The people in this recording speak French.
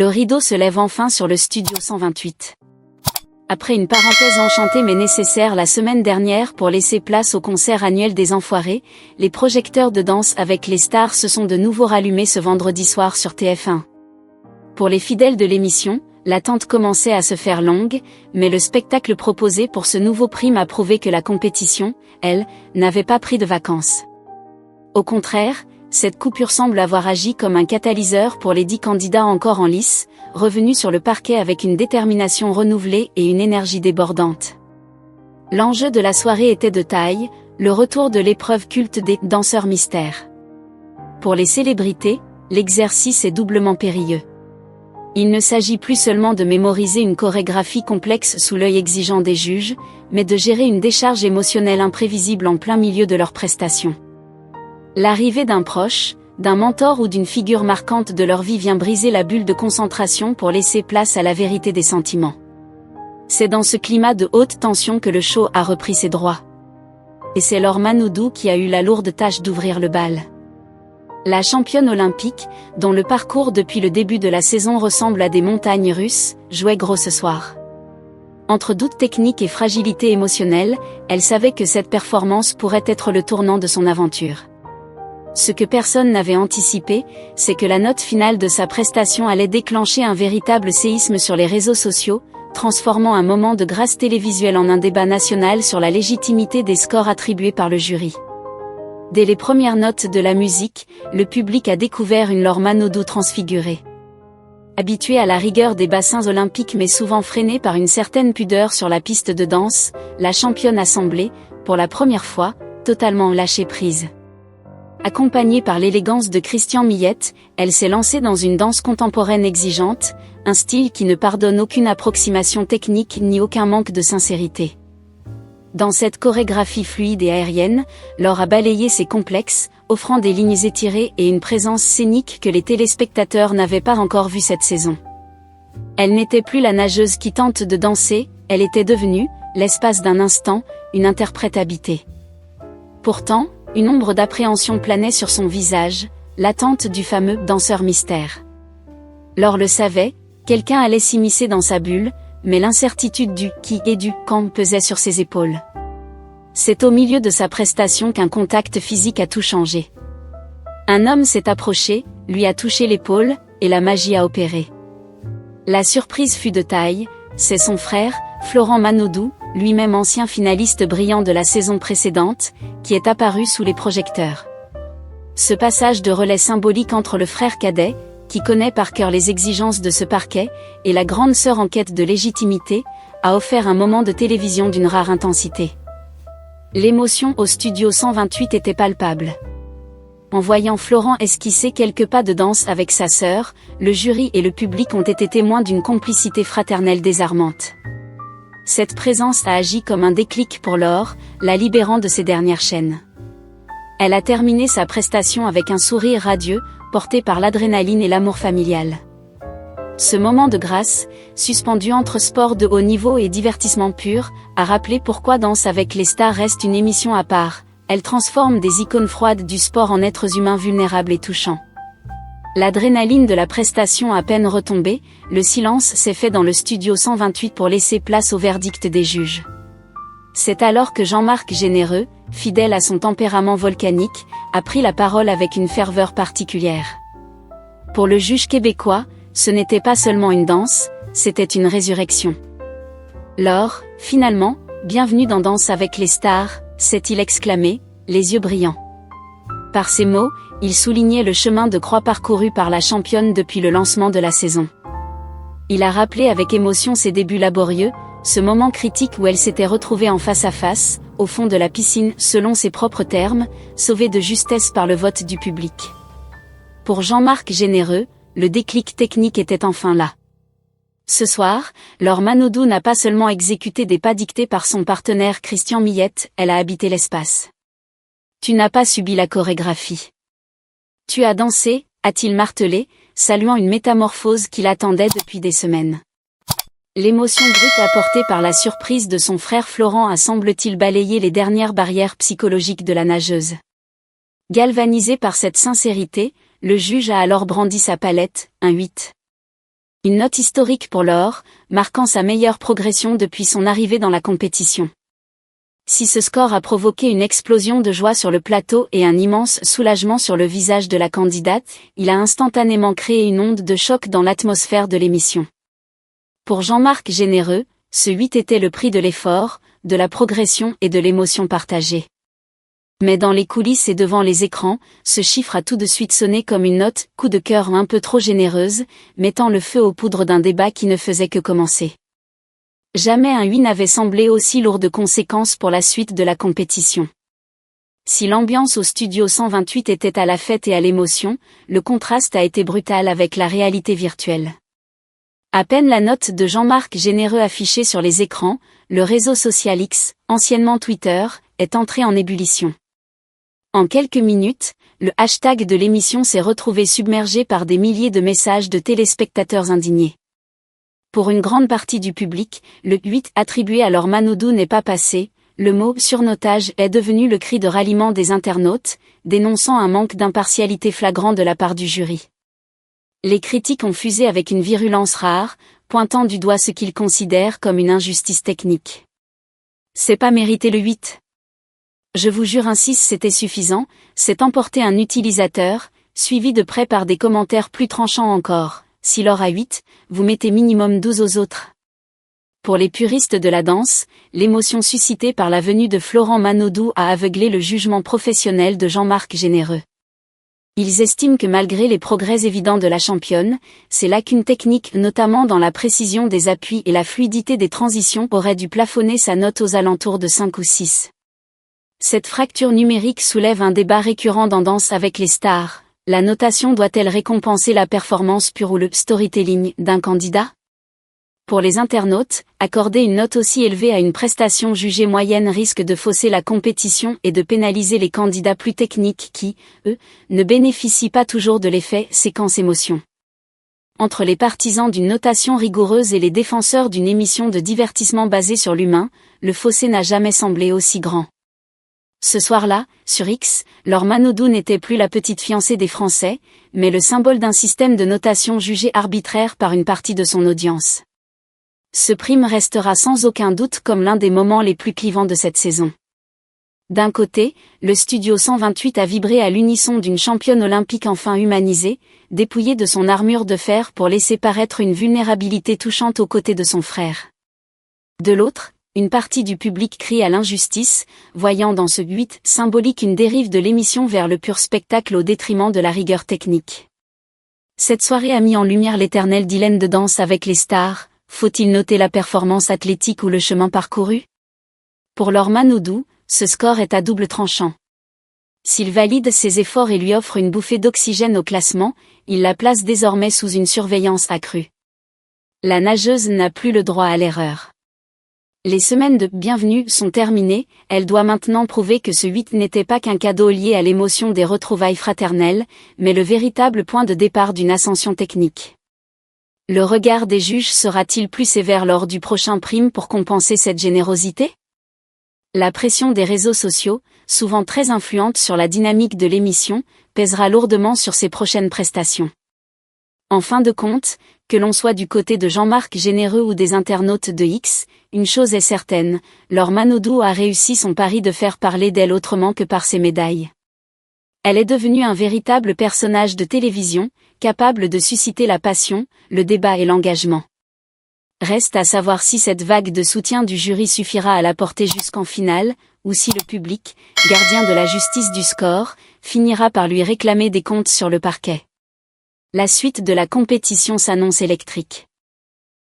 Le rideau se lève enfin sur le Studio 128. Après une parenthèse enchantée mais nécessaire la semaine dernière pour laisser place au concert annuel des Enfoirés, les projecteurs de Danse avec les stars se sont de nouveau rallumés ce vendredi soir sur TF1. Pour les fidèles de l'émission, l'attente commençait à se faire longue, mais le spectacle proposé pour ce nouveau prime a prouvé que la compétition, elle, n'avait pas pris de vacances. Au contraire, cette coupure semble avoir agi comme un catalyseur pour les 10 candidats encore en lice, revenus sur le parquet avec une détermination renouvelée et une énergie débordante. L'enjeu de la soirée était de taille, le retour de l'épreuve culte des danseurs mystères. Pour les célébrités, l'exercice est doublement périlleux. Il ne s'agit plus seulement de mémoriser une chorégraphie complexe sous l'œil exigeant des juges, mais de gérer une décharge émotionnelle imprévisible en plein milieu de leurs prestations. L'arrivée d'un proche, d'un mentor ou d'une figure marquante de leur vie vient briser la bulle de concentration pour laisser place à la vérité des sentiments. C'est dans ce climat de haute tension que le show a repris ses droits. Et c'est Laure Manodou qui a eu la lourde tâche d'ouvrir le bal. La championne olympique, dont le parcours depuis le début de la saison ressemble à des montagnes russes, jouait gros ce soir. Entre doute technique et fragilité émotionnelle, elle savait que cette performance pourrait être le tournant de son aventure. Ce que personne n'avait anticipé, c'est que la note finale de sa prestation allait déclencher un véritable séisme sur les réseaux sociaux, transformant un moment de grâce télévisuelle en un débat national sur la légitimité des scores attribués par le jury. Dès les premières notes de la musique, le public a découvert une Laure Manodou transfigurée. Habituée à la rigueur des bassins olympiques mais souvent freinée par une certaine pudeur sur la piste de danse, la championne a semblé, pour la première fois, totalement lâcher prise. Accompagnée par l'élégance de Christian Millette, elle s'est lancée dans une danse contemporaine exigeante, un style qui ne pardonne aucune approximation technique ni aucun manque de sincérité. Dans cette chorégraphie fluide et aérienne, Laure a balayé ses complexes, offrant des lignes étirées et une présence scénique que les téléspectateurs n'avaient pas encore vue cette saison. Elle n'était plus la nageuse qui tente de danser, elle était devenue, l'espace d'un instant, une interprète habitée. Pourtant, une ombre d'appréhension planait sur son visage, l'attente du fameux danseur mystère. Laure le savait, quelqu'un allait s'immiscer dans sa bulle, mais l'incertitude du qui et du quand pesait sur ses épaules. C'est au milieu de sa prestation qu'un contact physique a tout changé. Un homme s'est approché, lui a touché l'épaule, et la magie a opéré. La surprise fut de taille, c'est son frère, Florent Manodou, lui-même ancien finaliste brillant de la saison précédente, qui est apparu sous les projecteurs. Ce passage de relais symbolique entre le frère cadet, qui connaît par cœur les exigences de ce parquet, et la grande sœur en quête de légitimité, a offert un moment de télévision d'une rare intensité. L'émotion au Studio 128 était palpable. En voyant Florent esquisser quelques pas de danse avec sa sœur, le jury et le public ont été témoins d'une complicité fraternelle désarmante. Cette présence a agi comme un déclic pour Laure, la libérant de ses dernières chaînes. Elle a terminé sa prestation avec un sourire radieux, porté par l'adrénaline et l'amour familial. Ce moment de grâce, suspendu entre sport de haut niveau et divertissement pur, a rappelé pourquoi Danse avec les stars reste une émission à part. Elle transforme des icônes froides du sport en êtres humains vulnérables et touchants. L'adrénaline de la prestation à peine retombée, le silence s'est fait dans le Studio 128 pour laisser place au verdict des juges. C'est alors que Jean-Marc Généreux, fidèle à son tempérament volcanique, a pris la parole avec une ferveur particulière. Pour le juge québécois, ce n'était pas seulement une danse, c'était une résurrection. Laure, finalement, bienvenue dans Danse avec les stars, s'est-il exclamé, les yeux brillants. Par ces mots, il soulignait le chemin de croix parcouru par la championne depuis le lancement de la saison. Il a rappelé avec émotion ses débuts laborieux, ce moment critique où elle s'était retrouvée en face à face, au fond de la piscine, selon ses propres termes, sauvée de justesse par le vote du public. Pour Jean-Marc Généreux, le déclic technique était enfin là. Ce soir, Laure Manodou n'a pas seulement exécuté des pas dictés par son partenaire Christian Millette, elle a habité l'espace. Tu n'as pas subi la chorégraphie. Tu as dansé, a-t-il martelé, saluant une métamorphose qu'il attendait depuis des semaines. L'émotion brute apportée par la surprise de son frère Florent a semble-t-il balayé les dernières barrières psychologiques de la nageuse. Galvanisé par cette sincérité, le juge a alors brandi sa palette, un 8. Une note historique pour Laure, marquant sa meilleure progression depuis son arrivée dans la compétition. Si ce score a provoqué une explosion de joie sur le plateau et un immense soulagement sur le visage de la candidate, il a instantanément créé une onde de choc dans l'atmosphère de l'émission. Pour Jean-Marc Généreux, ce 8 était le prix de l'effort, de la progression et de l'émotion partagée. Mais dans les coulisses et devant les écrans, ce chiffre a tout de suite sonné comme une note, coup de cœur un peu trop généreuse, mettant le feu aux poudres d'un débat qui ne faisait que commencer. Jamais un 8 n'avait semblé aussi lourd de conséquences pour la suite de la compétition. Si l'ambiance au studio 128 était à la fête et à l'émotion, le contraste a été brutal avec la réalité virtuelle. À peine la note de Jean-Marc Généreux affichée sur les écrans, le réseau social X, anciennement Twitter, est entré en ébullition. En quelques minutes, le hashtag de l'émission s'est retrouvé submergé par des milliers de messages de téléspectateurs indignés. Pour une grande partie du public, le 8 attribué à Laure Manodou n'est pas passé, le mot « surnotage » est devenu le cri de ralliement des internautes, dénonçant un manque d'impartialité flagrant de la part du jury. Les critiques ont fusé avec une virulence rare, pointant du doigt ce qu'ils considèrent comme une injustice technique. C'est pas mérité le 8. Je vous jure ainsi c'était suffisant, s'est emporté un utilisateur, suivi de près par des commentaires plus tranchants encore. Si Laure a 8, vous mettez minimum 12 aux autres. Pour les puristes de la danse, l'émotion suscitée par la venue de Florent Manodou a aveuglé le jugement professionnel de Jean-Marc Généreux. Ils estiment que malgré les progrès évidents de la championne, ses lacunes techniques notamment dans la précision des appuis et la fluidité des transitions auraient dû plafonner sa note aux alentours de 5 ou 6. Cette fracture numérique soulève un débat récurrent dans Danse avec les stars. La notation doit-elle récompenser la performance pure ou le storytelling d'un candidat ? Pour les internautes, accorder une note aussi élevée à une prestation jugée moyenne risque de fausser la compétition et de pénaliser les candidats plus techniques qui, eux, ne bénéficient pas toujours de l'effet séquence-émotion. Entre les partisans d'une notation rigoureuse et les défenseurs d'une émission de divertissement basée sur l'humain, le fossé n'a jamais semblé aussi grand. Ce soir-là, sur X, Laure Manodou n'était plus la petite fiancée des Français, mais le symbole d'un système de notation jugé arbitraire par une partie de son audience. Ce prime restera sans aucun doute comme l'un des moments les plus clivants de cette saison. D'un côté, le studio 128 a vibré à l'unisson d'une championne olympique enfin humanisée, dépouillée de son armure de fer pour laisser paraître une vulnérabilité touchante aux côtés de son frère. De l'autre, une partie du public crie à l'injustice, voyant dans ce 8 symbolique une dérive de l'émission vers le pur spectacle au détriment de la rigueur technique. Cette soirée a mis en lumière l'éternel dilemme de Danse avec les stars, faut-il noter la performance athlétique ou le chemin parcouru ? Pour Laure Manodou, ce score est à double tranchant. S'il valide ses efforts et lui offre une bouffée d'oxygène au classement, il la place désormais sous une surveillance accrue. La nageuse n'a plus le droit à l'erreur. Les semaines de « bienvenue » sont terminées, elle doit maintenant prouver que ce 8 n'était pas qu'un cadeau lié à l'émotion des retrouvailles fraternelles, mais le véritable point de départ d'une ascension technique. Le regard des juges sera-t-il plus sévère lors du prochain prime pour compenser cette générosité ? La pression des réseaux sociaux, souvent très influente sur la dynamique de l'émission, pèsera lourdement sur ses prochaines prestations. En fin de compte, que l'on soit du côté de Jean-Marc Généreux ou des internautes de X, une chose est certaine, Laure Manodou a réussi son pari de faire parler d'elle autrement que par ses médailles. Elle est devenue un véritable personnage de télévision, capable de susciter la passion, le débat et l'engagement. Reste à savoir si cette vague de soutien du jury suffira à la porter jusqu'en finale, ou si le public, gardien de la justice du score, finira par lui réclamer des comptes sur le parquet. La suite de la compétition s'annonce électrique.